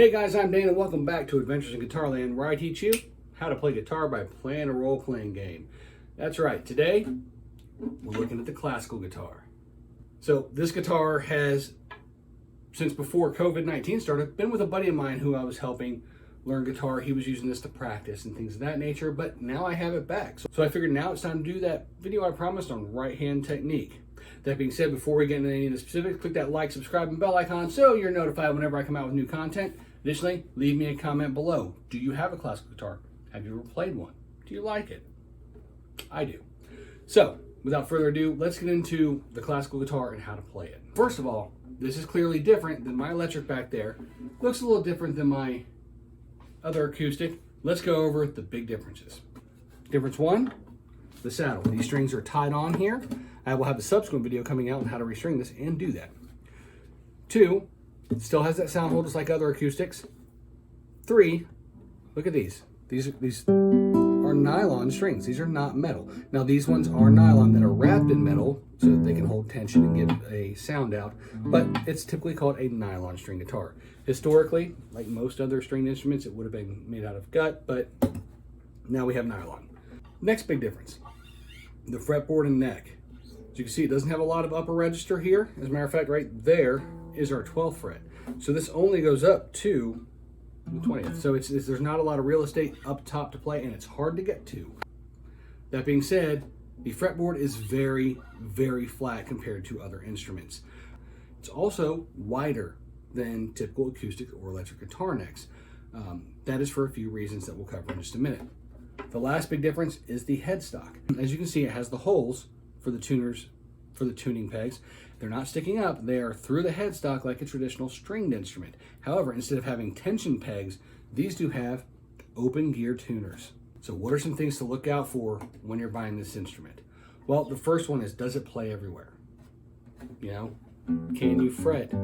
Hey guys, I'm Dan and welcome back to Adventures in Guitarland, where I teach you how to play guitar by playing a role-playing game. That's right, today we're looking at the classical guitar. So this guitar has, since before COVID-19 started, been with a buddy of mine who I was helping learn guitar. He was using this to practice and things of that nature, but now I have it back. So I figured now it's time to do that video I promised on right-hand technique. That being said, before we get into any of the specifics, click that like, subscribe, and bell icon so you're notified whenever I come out with new content. Additionally, leave me a comment below. Do you have a classical guitar? Have you ever played one? Do you like it? I do. So, without further ado, let's get into the classical guitar and how to play it. First of all, this is clearly different than my electric back there. Looks a little different than my other acoustic. Let's go over the big differences. Difference one, the saddle. These strings are tied on here. I will have a subsequent video coming out on how to restring this and do that. Two, it still has that sound hole just like other acoustics. Three, look at these. These are nylon strings. These are not metal. Now these ones are nylon that are wrapped in metal so that they can hold tension and give a sound out, but it's typically called a nylon string guitar. Historically, like most other stringed instruments, it would have been made out of gut, but now we have nylon. Next big difference, the fretboard and neck. As you can see, it doesn't have a lot of upper register here. As a matter of fact, right there is our 12th fret. So this only goes up to the 20th. So there's not a lot of real estate up top to play, and it's hard to get to. That being said, the fretboard is very, very flat compared to other instruments. It's also wider than typical acoustic or electric guitar necks. That is for a few reasons that we'll cover in just a minute. The last big difference is the headstock. As you can see, it has the holes for the tuners, for the tuning pegs. They're not sticking up, they are through the headstock like a traditional stringed instrument. However, instead of having tension pegs, these do have open gear tuners. So what are some things to look out for when you're buying this instrument? Well, the first one is, does it play everywhere? You know, can you fret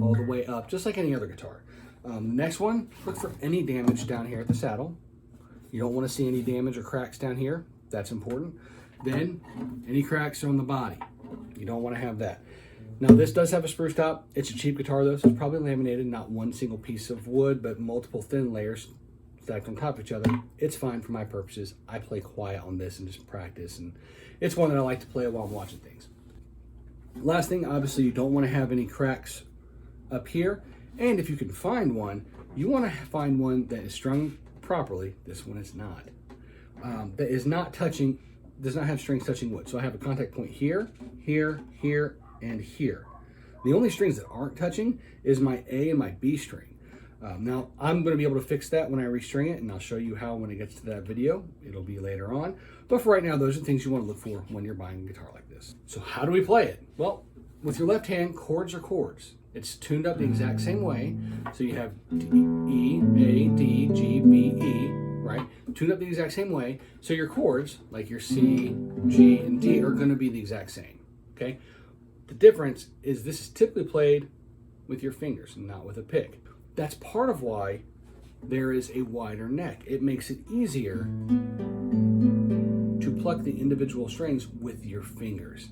all the way up, just like any other guitar? Next one, look for any damage down here at the saddle. You don't want to see any damage or cracks down here. That's important. Then, any cracks on the body. You don't want to have that. Now, this does have a spruce top. It's a cheap guitar, though, so it's probably laminated, not one single piece of wood, but multiple thin layers stacked on top of each other. It's fine for my purposes. I play quiet on this and just practice, and it's one that I like to play while I'm watching things. Last thing, obviously, you don't want to have any cracks up here, and if you can find one, you want to find one that is strung properly. This one is not. That is not touching, does not have strings touching wood. So I have a contact point here, here, here, and here. The only strings that aren't touching is my A and my B string. Now I'm going to be able to fix that when I restring it, and I'll show you how when it gets to that video. It'll be later on. But for right now, those are things you want to look for when you're buying a guitar like this. So how do we play it? Well, with your left hand, chords are chords. It's tuned up the exact same way. So you have D, E, A, D, G, B, E, right? Tuned up the exact same way. So your chords, like your C, G, and D, are going to be the exact same, okay? The difference is this is typically played with your fingers, not with a pick. That's part of why there is a wider neck. It makes it easier to pluck the individual strings with your fingers.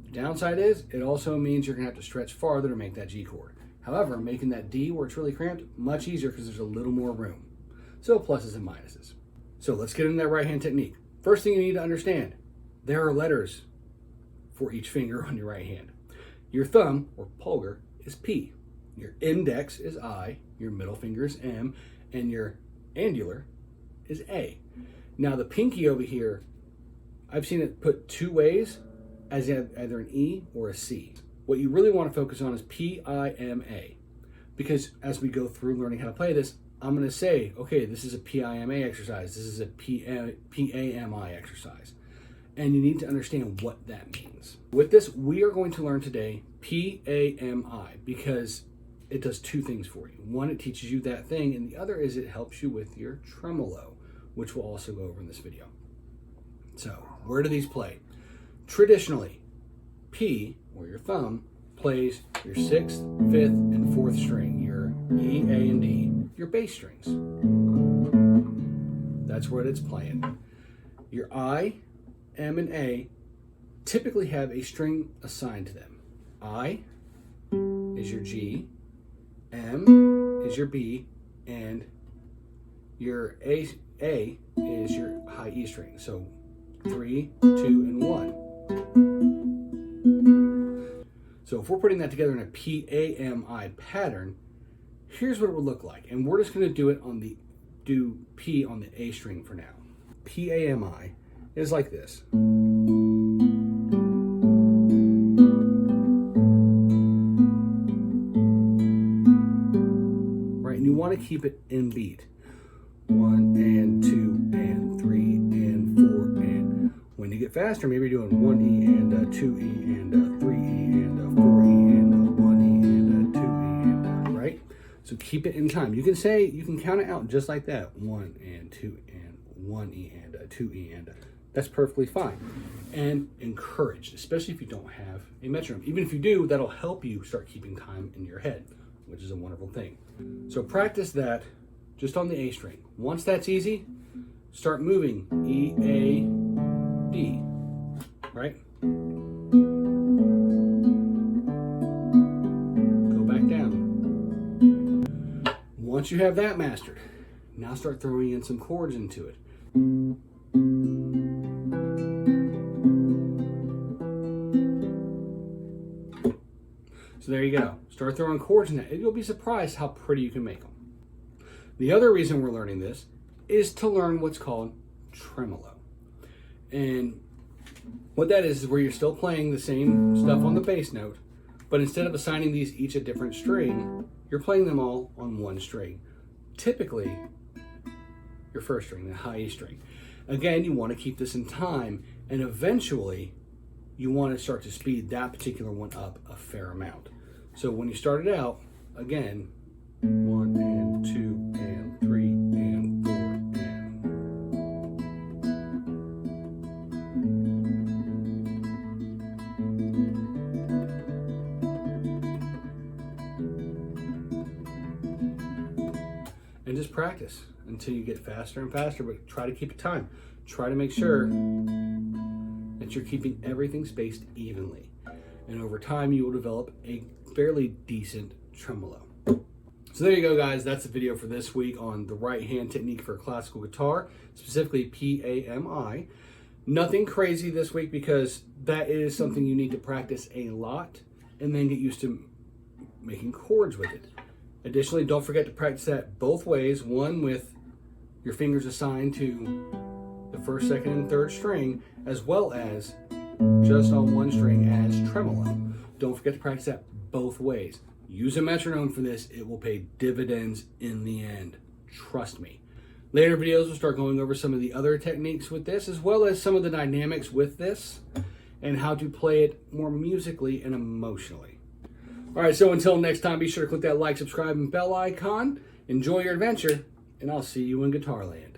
The downside is it also means you're going to have to stretch farther to make that G chord. However, making that D where it's really cramped, much easier because there's a little more room. So pluses and minuses. So let's get into that right hand technique. First thing you need to understand, there are letters for each finger on your right hand. Your thumb, or pulgar, is P. Your index is I, your middle finger is M, and your annular is A. Now the pinky over here, I've seen it put two ways, as either an E or a C. What you really want to focus on is P-I-M-A, because as we go through learning how to play this, I'm going to say, okay, this is a P-I-M-A exercise, this is a P-A-M-I exercise. And you need to understand what that means. With this, we are going to learn today P-A-M-I, because it does two things for you. One, it teaches you that thing, and the other is it helps you with your tremolo, which we'll also go over in this video. So, where do these play? Traditionally, P, or your thumb, plays your 6th, 5th, and 4th string, your E, A, and D, your bass strings. That's what it's playing. Your I, M, and A typically have a string assigned to them. I is your G, M is your B, and your A is your high E string. So 3, 2, and 1. So if we're putting that together in a P-A-M-I pattern, here's what it would look like. And we're just going to do it on the P on the A string for now. P-A-M-I is like this. Right, and you want to keep it in beat. 1 and 2 and 3 and 4 and when you get faster, maybe you're doing 1E and 2E and 3E and 4E and 1E and 2E and right? So keep it in time. You can count it out just like that. 1 and 2 and 1E and 2E and that's perfectly fine. And encouraged, especially if you don't have a metronome. Even if you do, that'll help you start keeping time in your head, which is a wonderful thing. So practice that just on the A string. Once that's easy, start moving E, A, D, right? Go back down. Once you have that mastered, now start throwing in some chords into it. So there you go. Start throwing chords in that. You'll be surprised how pretty you can make them. The other reason we're learning this is to learn what's called tremolo. And what that is where you're still playing the same stuff on the bass note, but instead of assigning these each a different string, you're playing them all on one string. Typically, your first string, the high E string. Again, you want to keep this in time, and eventually you want to start to speed that particular one up a fair amount. So when you start it out, again, 1 and 2 and 3 and 4 and just practice until you get faster and faster, but try to keep it time. Try to make sure that you're keeping everything spaced evenly. And over time, you will develop a fairly decent tremolo. So there you go, guys. That's the video for this week on the right hand technique for classical guitar, specifically P-A-M-I. Nothing crazy this week because that is something you need to practice a lot and then get used to making chords with it. Additionally, don't forget to practice that both ways. One with your fingers assigned to the first, second, and third string, as well as just on one string as tremolo. Don't forget to practice that both ways. Use a metronome for this. It will pay dividends in the end. Trust me. Later videos will start going over some of the other techniques with this, as well as some of the dynamics with this and how to play it more musically and emotionally. All right, so until next time, be sure to click that like, subscribe, and bell icon. Enjoy your adventure, and I'll see you in Guitarland.